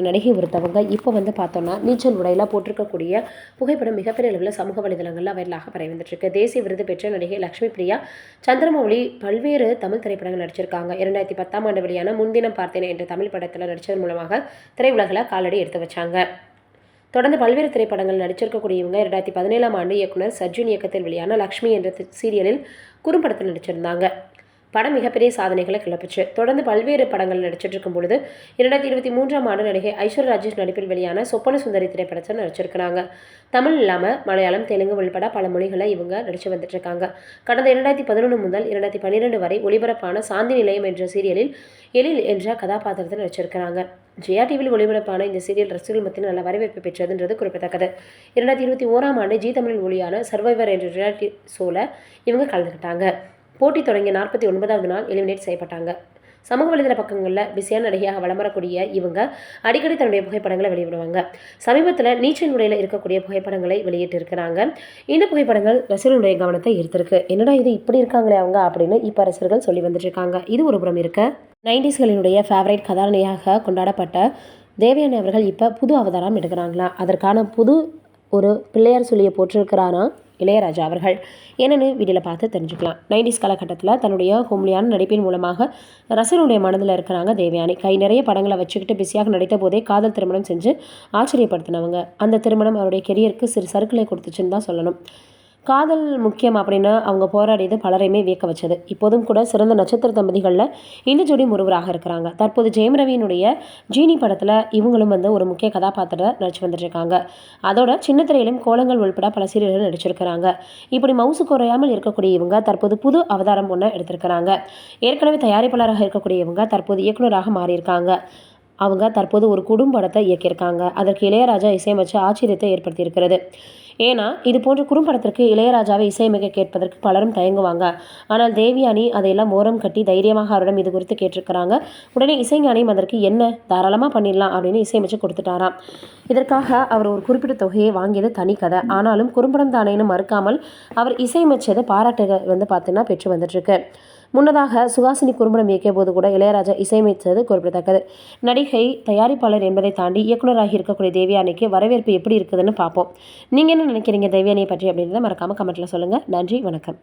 நடிகை ஒருத்தவங்க இப்போ பார்த்தோம்னா நீச்சல் உடையில் போட்டிருக்கக்கூடிய புகைப்படம் மிகப்பெரிய அளவில் சமூக வலைதளங்களில் வைரலாக பரவி வந்துட்டுருக்கு. தேசிய விருது பெற்ற நடிகை லக்ஷ்மி பிரியா சந்திரமௌலி பல்வேறு தமிழ் திரைப்படங்கள் நடிச்சிருக்காங்க. 2010ஆம் ஆண்டு வெளியான முன்தினம் பார்த்தேன் என்ற தமிழ் படத்தில் நடித்ததன் மூலமாக திரையுலகில் காலடி எடுத்து வச்சாங்க. தொடர்ந்து பல்வேறு திரைப்படங்கள் நடிச்சிருக்கக்கூடிய இவங்க 2017ஆம் ஆண்டு இயக்குனர் சர்ஜுன் இயக்கத்தில் வெளியான லக்ஷ்மி என்ற சீரியலில் குறும்படத்தில் நடிச்சிருந்தாங்க. படம் மிகப்பெரிய சாதனைகளை கிளப்பிச்சு. தொடர்ந்து பல்வேறு படங்கள் நடிச்சிட்டு இருக்கும் பொழுது 2023ஆம் ஆண்டு நடிகை ஐஸ்வர்யா ராஜேஷ் நடிப்பில் வெளியான சொப்பன சுந்தரி திரைப்படத்தில் நடிச்சிருக்கிறாங்க. தமிழ் இல்லாமல் மலையாளம், தெலுங்கு உள்பட பல மொழிகளை இவங்க நடிச்சு வந்துட்டு இருக்காங்க. கடந்த 2011 முதல் 2012 வரை ஒளிபரப்பான சாந்தி நிலையம் என்ற சீரியலில் எழில் என்ற கதாபாத்திரத்தில் நடிச்சிருக்கிறாங்க. ஜெயா டிவியில் ஒளிபரப்பான இந்த சீரியல் ரசிகர்கள் மத்தியில் நல்ல வரவேற்பு பெற்றதுன்றது குறிப்பிடத்தக்கது. 2021ஆம் ஆண்டு ஜி தமிழில் ஒளியான சர்வைவர் என்ற ரியாலிட்டி ஷோவில் இவங்க கலந்துக்கிட்டாங்க. போட்டி தொடங்கிய 49வது நாள் எலிமினேட் செய்யப்பட்டாங்க. சமூக வலைதள பக்கங்களில் பிஸியான நடிகையாக வலம் வரக்கூடிய இவங்க அடிக்கடி தன்னுடைய புகைப்படங்களை வெளியிடுவாங்க. சமீபத்தில் நீச்சல் உடையில் இருக்கக்கூடிய புகைப்படங்களை வெளியிட்டு இருக்கிறாங்க. இந்த புகைப்படங்கள் ரசிகர்களுடைய கவனத்தை ஈர்த்திருக்கு. என்னடா இது இப்படி இருக்காங்களே அவங்க அப்படின்னு இப்போ ரசிகர்கள் சொல்லி வந்துட்டு இருக்காங்க. இது ஒரு புறம் இருக்க 90ஸ்களினுடைய ஃபேவரைட் கதாநாயகியாக கொண்டாடப்பட்ட தேவயானி அவர்கள் இப்போ புது அவதாரம் எடுக்கிறாங்களா? அதற்கான புது ஒரு பிள்ளையார் சொல்லியை போட்டிருக்கிறானா இளையராஜா அவர்கள். என்னென்னு வீடியோவில் பார்த்து தெரிஞ்சுக்கலாம். 90s காலகட்டத்தில் தன்னுடைய ஹோம்லியான நடிப்பின் மூலமாக ரசிகனுடைய மனதில் இருக்கிறாங்க தேவயானி. கை நிறைய படங்களை வச்சுக்கிட்டு பிஸியாக நடித்த போதே காதல் திருமணம் செஞ்சு ஆச்சரியப்படுத்தினவங்க. அந்த திருமணம் அவருடைய கெரியருக்கு சிறு சறுக்களை கொடுத்துச்சுன்னு தான் சொல்லணும். காதல் முக்கியம் அப்படின்னு அவங்க போராடியது பலரையுமே வியக்க வச்சது. இப்போதும் கூட சிறந்த நட்சத்திர தம்பதிகளில் இந்த ஜோடி ஒருவராக இருக்கிறாங்க. தற்போது ஜெயம் ரவியினுடைய ஜீனி படத்தில் இவங்களும் ஒரு முக்கிய கதாபாத்திரத்தை நடிச்சு வந்துட்டுருக்காங்க. அதோட சின்ன திரையிலும் கோலங்கள் உள்பட பல சீரியல்கள் நடிச்சிருக்கிறாங்க. இப்படி மவுசு குறையாமல் இருக்கக்கூடிய இவங்க தற்போது புது அவதாரம் ஒன்று எடுத்திருக்கிறாங்க. ஏற்கனவே தயாரிப்பாளராக இருக்கக்கூடிய இவங்க தற்போது இயக்குநராக மாறியிருக்காங்க. அவங்க தற்போது ஒரு குறும்படத்தை இயக்கியிருக்காங்க. அதற்கு இளையராஜா இசையமைச்சு ஆச்சரியத்தை ஏற்படுத்தியிருக்கிறது. ஏன்னா இது போன்ற குறும்படத்திற்கு இளையராஜாவை இசையமைக்க கேட்பதற்கு பலரும் தயங்குவாங்க. ஆனால் தேவயானி அதையெல்லாம் ஓரம் கட்டி தைரியமாக அவரிடம் இது குறித்து கேட்டிருக்கிறாங்க. உடனே இசைஞானியும் அதற்கு என்ன தாராளமாக பண்ணிடலாம் அப்படின்னு இசையமைச்சு கொடுத்துட்டாராம். இதற்காக அவர் ஒரு குறிப்பிட்ட தொகையை வாங்கியது தனி கதை. ஆனாலும் குறும்படம் தானேன்னு மறுக்காமல் அவர் இசையமைச்சது பாராட்டுகள் பார்த்தீங்கன்னா பெற்று வந்துட்டுருக்கு. முன்னதாக சுஹாசினி குறும்படம் இயக்கிய போது கூட இளையராஜா இசையமைத்தது குறிப்பிடத்தக்கது. நடிகை, தயாரிப்பாளர் என்பதை தாண்டி இயக்குநராகி இருக்கக்கூடிய தேவயானிக்கு வரவேற்பு எப்படி இருக்குதுன்னு பார்ப்போம். நீங்கள் என்ன நினைக்கிறீங்க தேவயானியை பற்றி அப்படின்றத மறக்காமல் கமெண்ட்டில் சொல்லுங்கள். நன்றி, வணக்கம்.